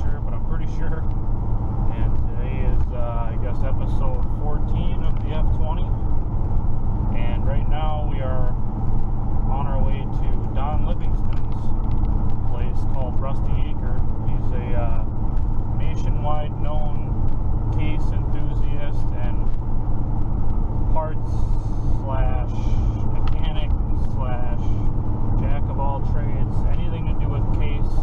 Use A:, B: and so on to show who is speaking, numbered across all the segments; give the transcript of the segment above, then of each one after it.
A: Sure, but I'm pretty sure. And today is, I guess, episode 14 of the F20. And right now we are on our way to Don Livingston's place called Acre. He's a nationwide known case enthusiast and parts slash mechanic slash jack of all trades, anything to do with case,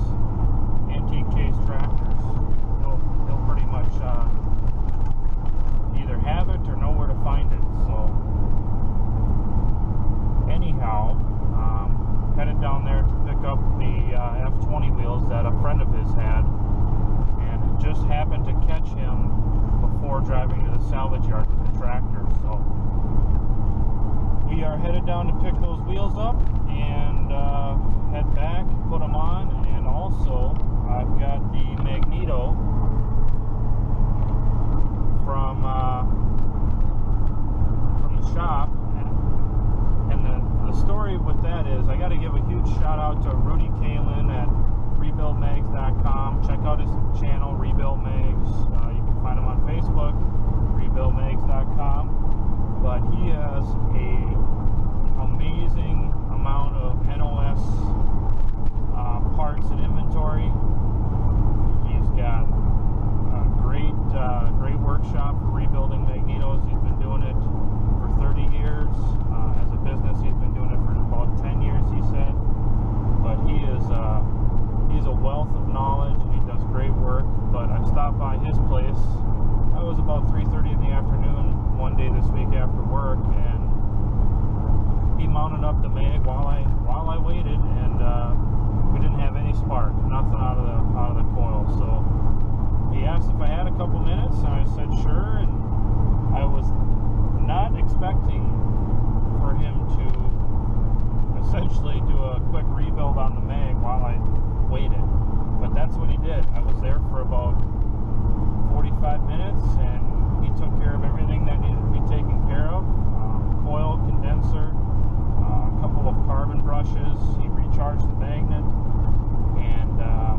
A: antique case tractors. He'll pretty much either have it or know where to find it. So anyhow, headed down there to pick up the F20 wheels that a friend of his had, and just happened to catch him before driving to the salvage yard with the tractor. So we are headed down to pick those wheels up and head back, put them on, and also I've got the Magneto from the shop, and the story with that is I got to give a huge shout out to Rudy Calin at rebuildmags.com. Check out his channel, Rebuild Mags. You can find him on Facebook, rebuildmags.com. But he has a amazing amount of NOS parts and inventory. He's got a great workshop for rebuilding Magnetos. He's been doing it for 30 years. As a business, he's been doing it for about 10 years, he said. But he's a wealth of knowledge, and he does great work. But I stopped by his place. It was about 3:30 in the afternoon one day this week after work, and he mounted up the mag while I waited, and we didn't have any spark, nothing out of the coil. So he asked if I had a couple minutes, and I said sure. And I was not expecting for him to essentially do a quick rebuild on the mag while I waited, but that's what he did. I was there for about 45 minutes, and he took care of everything that needed to be taken care of. Coil, condenser, a couple of carbon brushes. He recharged the magnet, and I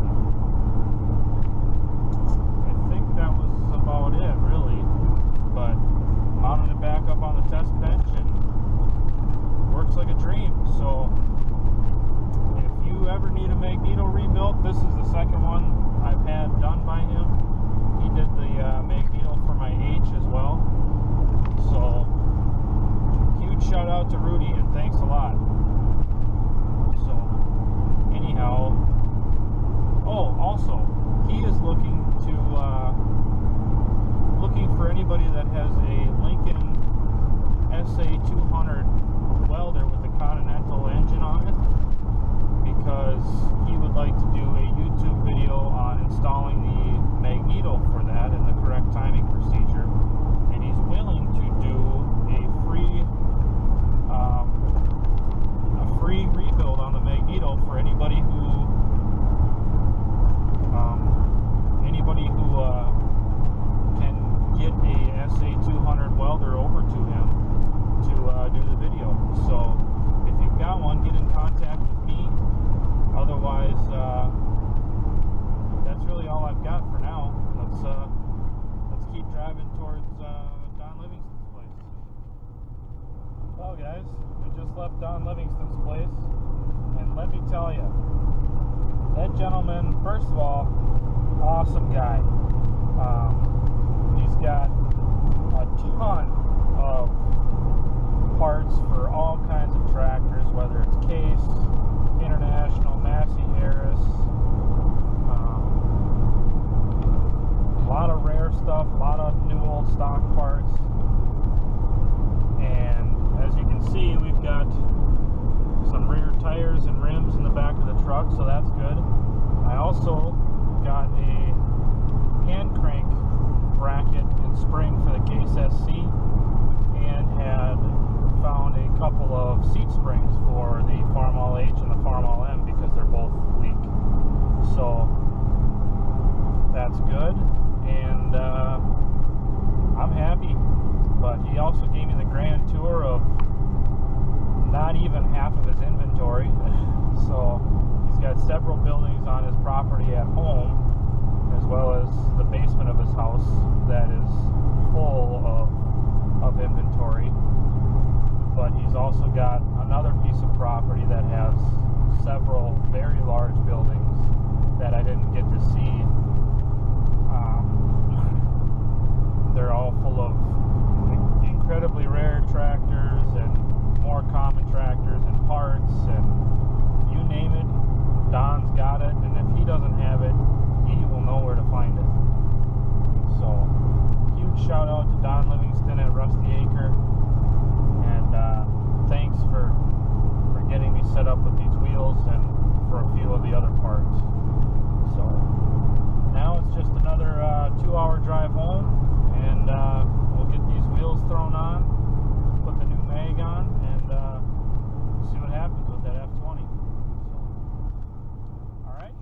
A: think that was about it, really. But mounted it back up on the test bench, and works like a dream. So if you ever need a Magneto rebuilt, this is the second one I've had done by him. He did the Magneto for my H as well. So huge shout out to Rudy, and thanks a lot. So anyhow, also he is looking for anybody that has a Lincoln SA200 welder with a Continental engine on it, because he would like to do a YouTube video on installing the Magneto for that and the correct timing procedure, and he's willing to do a free rebuild on the Magneto for anybody who can get a SA200 welder over to him to do the video. So if you've got one, get in contact with me. Otherwise, that's really all I've got for now. Let's keep driving towards Don Livingston's place. Well, guys, we just left Don Livingston's place, and let me tell you, that gentleman, first of all, awesome guy. He's got a ton of parts for all kinds of tractors, whether it's Case, International, Massey Harris, a lot of rare stuff, a lot of new old stock parts. And as you can see, we've got some rear tires and rims in the back of the truck, so that's good. I also got a hand crank bracket spring for the case SC and had found a couple of seat springs for the Farmall H and the Farmall M because they're both leak. So that's good, and I'm happy. But he also gave me the grand tour of not even half of his inventory. So he's got several buildings on his property at home, as well as the basement of his house that is full of inventory. But he's also got another piece of property that has several very large buildings that I didn't get to see. They're all full of incredibly rare tractors and more common tractors and parts, and you name it, Don's got it, and if he doesn't have it, he will know where to find it. So, huge shout out to Don Livingston at Rusty Acre, and thanks for getting me set up with these wheels and for a few of the other parts. So, now it's just another 2-hour drive home, and we'll get these wheels thrown on, put the new mag on, and see what happens with that F20. So, alright.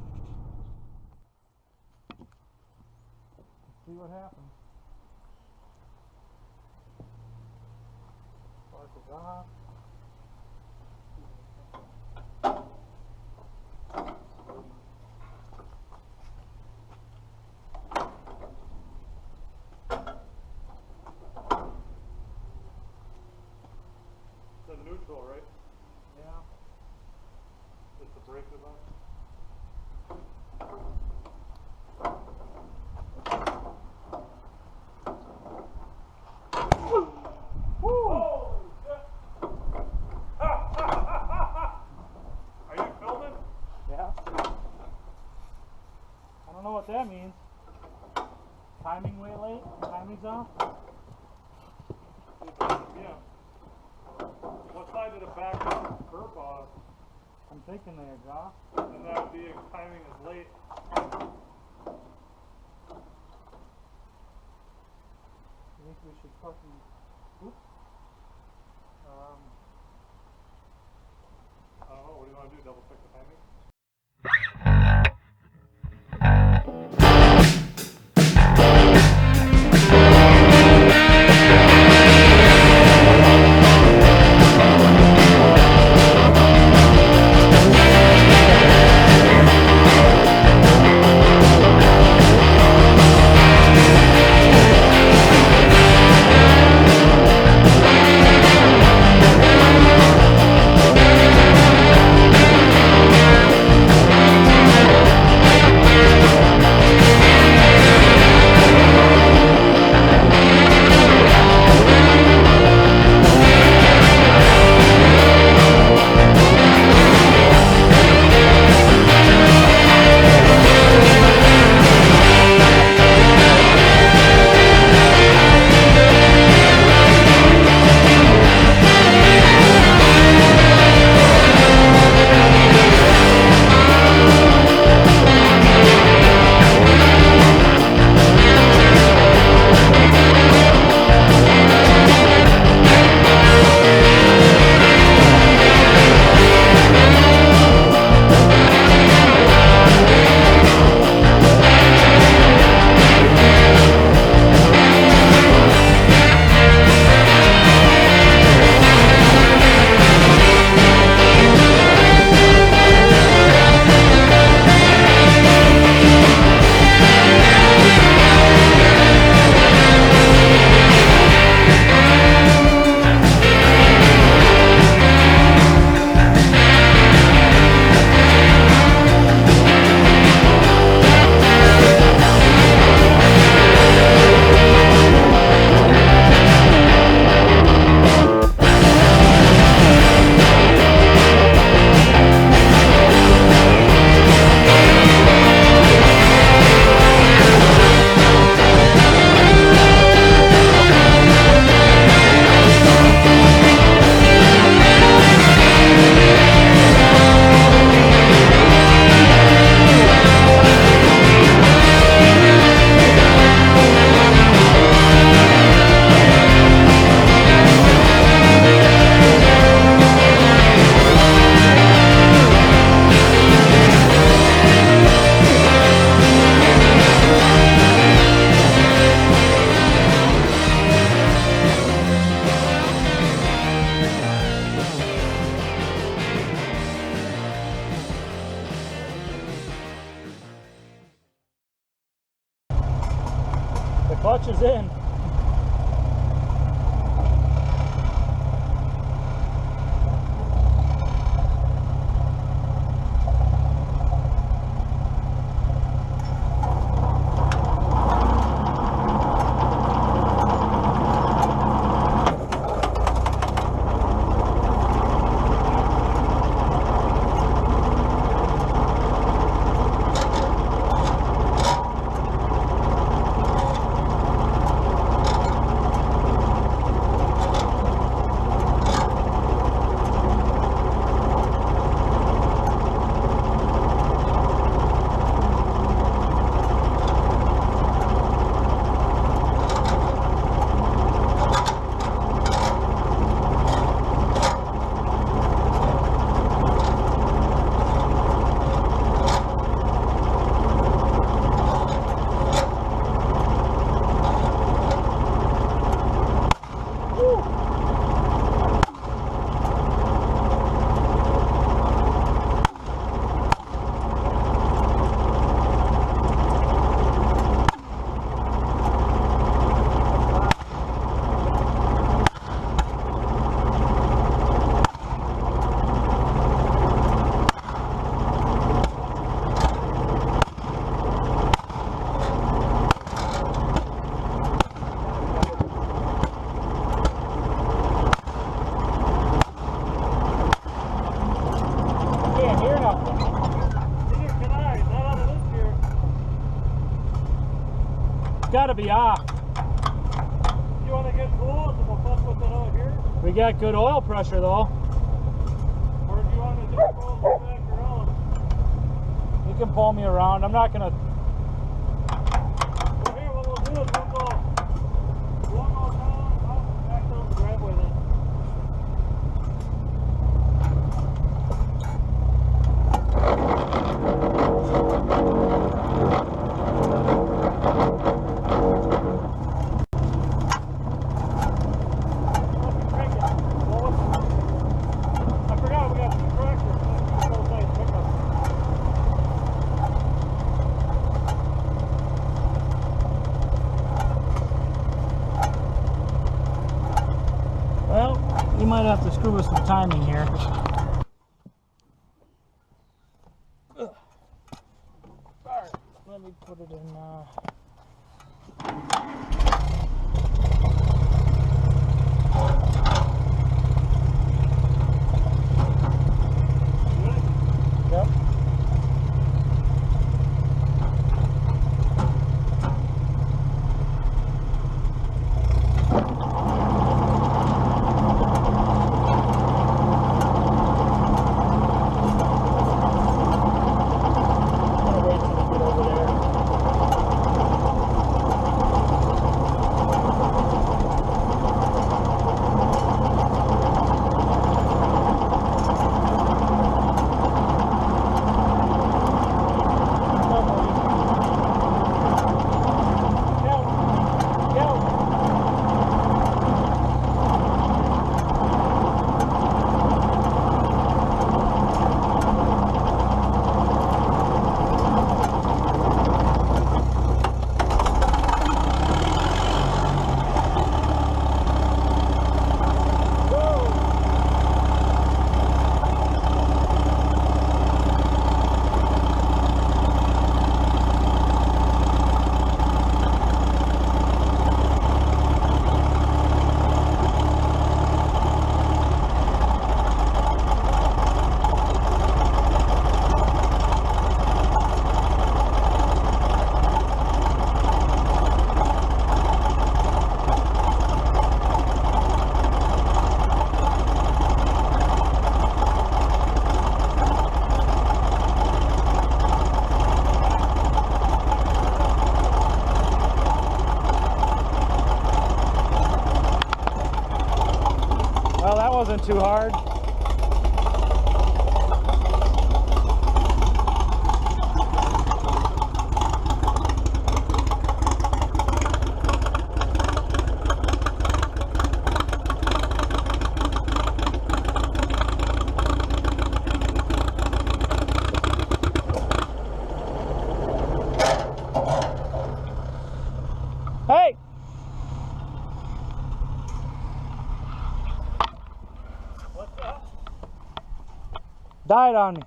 A: See what happens. Spark is off. Neutral, right? Yeah. Just the brake is on. Woo! Holy shit! Are you filming? Yeah. I don't know what that means. Timing way late? Timing's off? Yeah. What side did the back curb off? I'm thinking there, Josh. And that would be if timing is late. I think we should fucking... Oops. I don't know, what do you want to do? Double check the timing?
B: touches in. Gotta be off.
C: You want to get oil, so we'll fuss with it out here?
B: We got good oil pressure though.
C: Or do you want to just pull it back around?
B: You can pull me around. I'm not gonna.
C: Well, here, what we'll do is we'll go down, up, back down the driveway then.
B: You might have to screw with some timing here. Alright, let me put it in. Yep. Wasn't too hard. Hey! Died on me.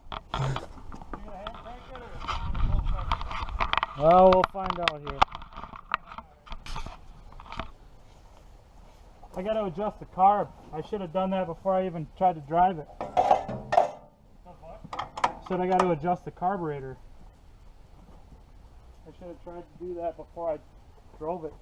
B: Well, we'll find out here. I got to adjust the carb. I should have done that before I even tried to drive it. Said I got to adjust the carburetor. I should have tried to do that before I drove it.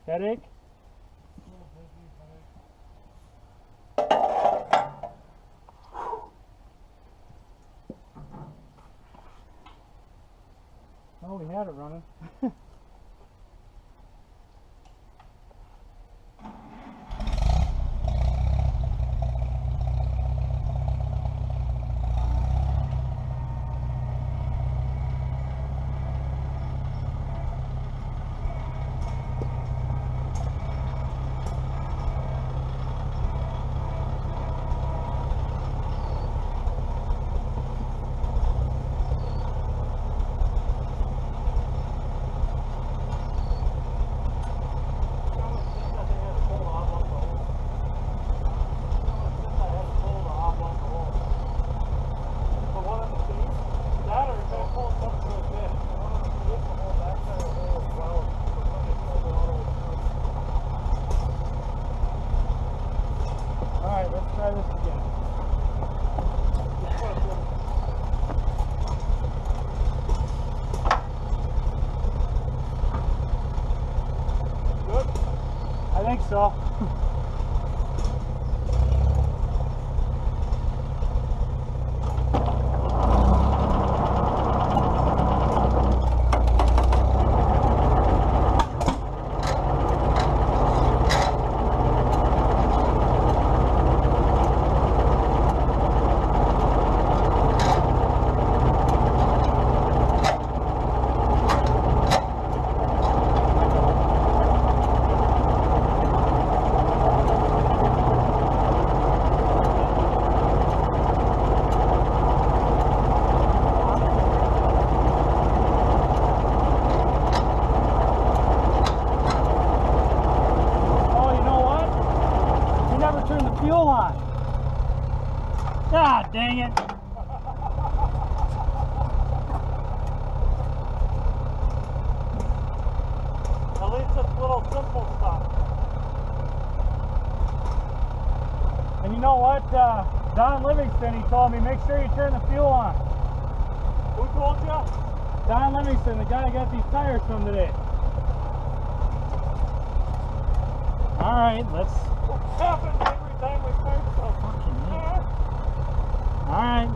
B: Headache? Oh, we had it running. So God dang it. At least it's little simple stuff. And you know what? Don Livingston, he told me, make sure you turn the fuel on. Who told you? Don Livingston, the guy I got these tires from today. Alright, let's... What happens every time we start something? Fucking me. Alright.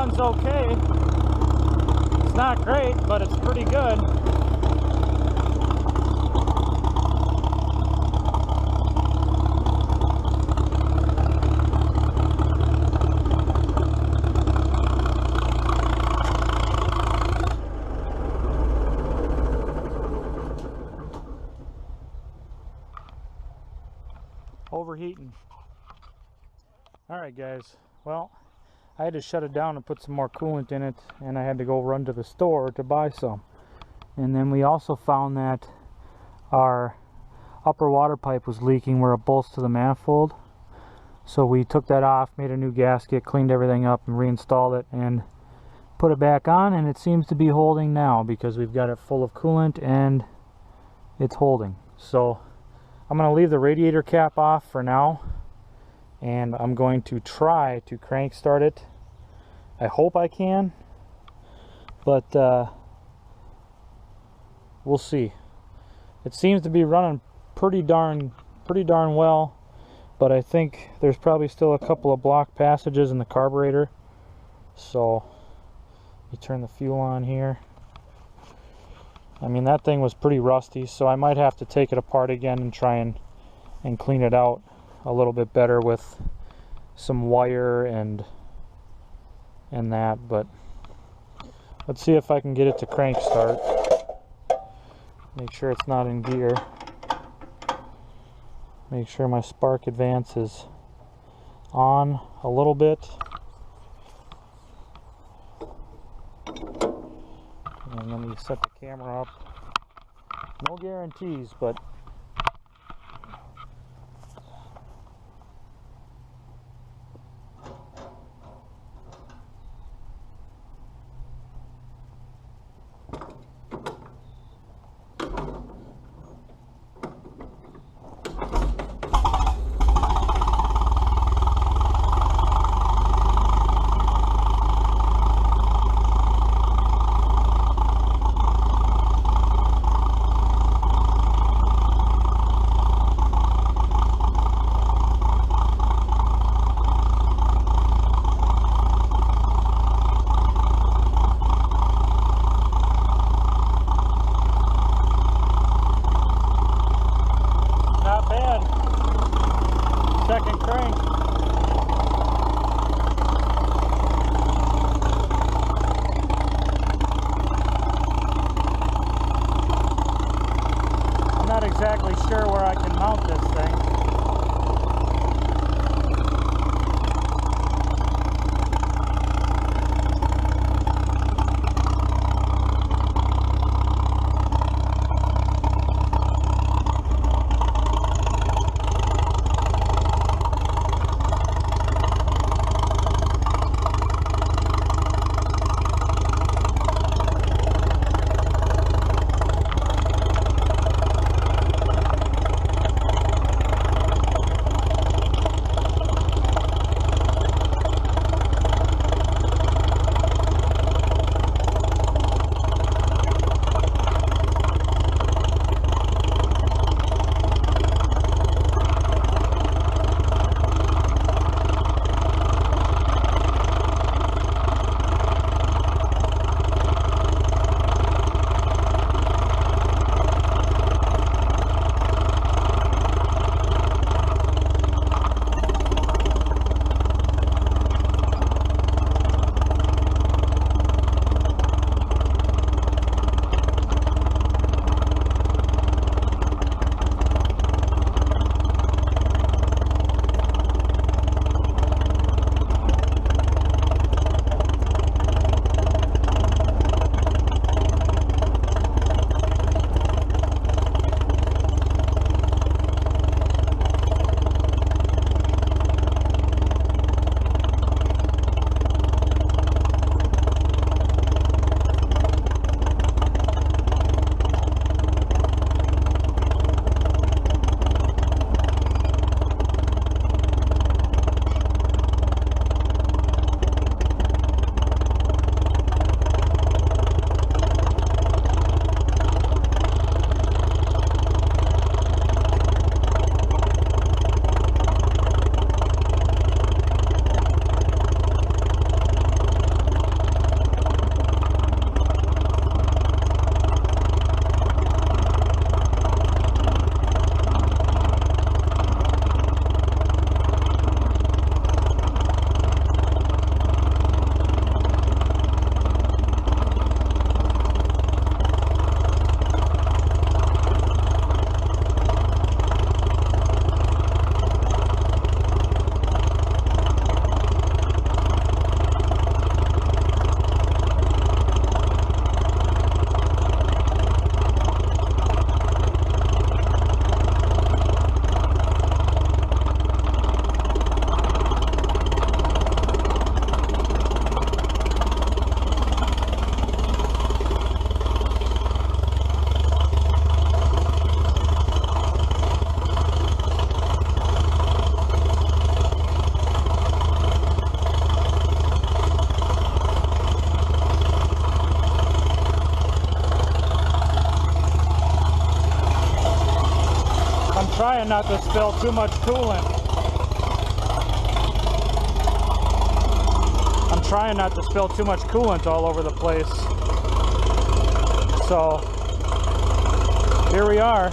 B: runs okay. It's not great, but it's pretty good. Overheating. Alright guys, well, I had to shut it down and put some more coolant in it, and I had to go run to the store to buy some. And then we also found that our upper water pipe was leaking where it bolts to the manifold. So we took that off, made a new gasket, cleaned everything up and reinstalled it and put it back on, and it seems to be holding now because we've got it full of coolant and it's holding. So I'm going to leave the radiator cap off for now, and I'm going to try to crank start it. I hope I can, but we'll see. It seems to be running pretty darn well, but I think there's probably still a couple of block passages in the carburetor. So you turn the fuel on here. I mean, that thing was pretty rusty, so I might have to take it apart again and try and clean it out a little bit better with some wire and that. But let's see if I can get it to crank start. Make sure it's not in gear. Make sure my spark advance is on a little bit. And then you set the camera up. No guarantees, but exactly sure where I can mount this thing. trying not to spill too much coolant. I'm trying not to spill too much coolant all over the place. So, here we are.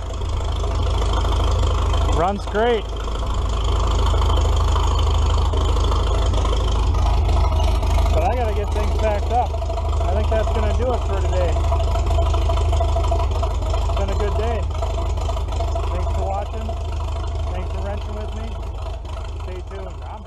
B: Runs great. But I gotta get things packed up. I think that's gonna do it for today. It's been a good day. Thanks for watching. Thanks for wrenching with me. Stay tuned.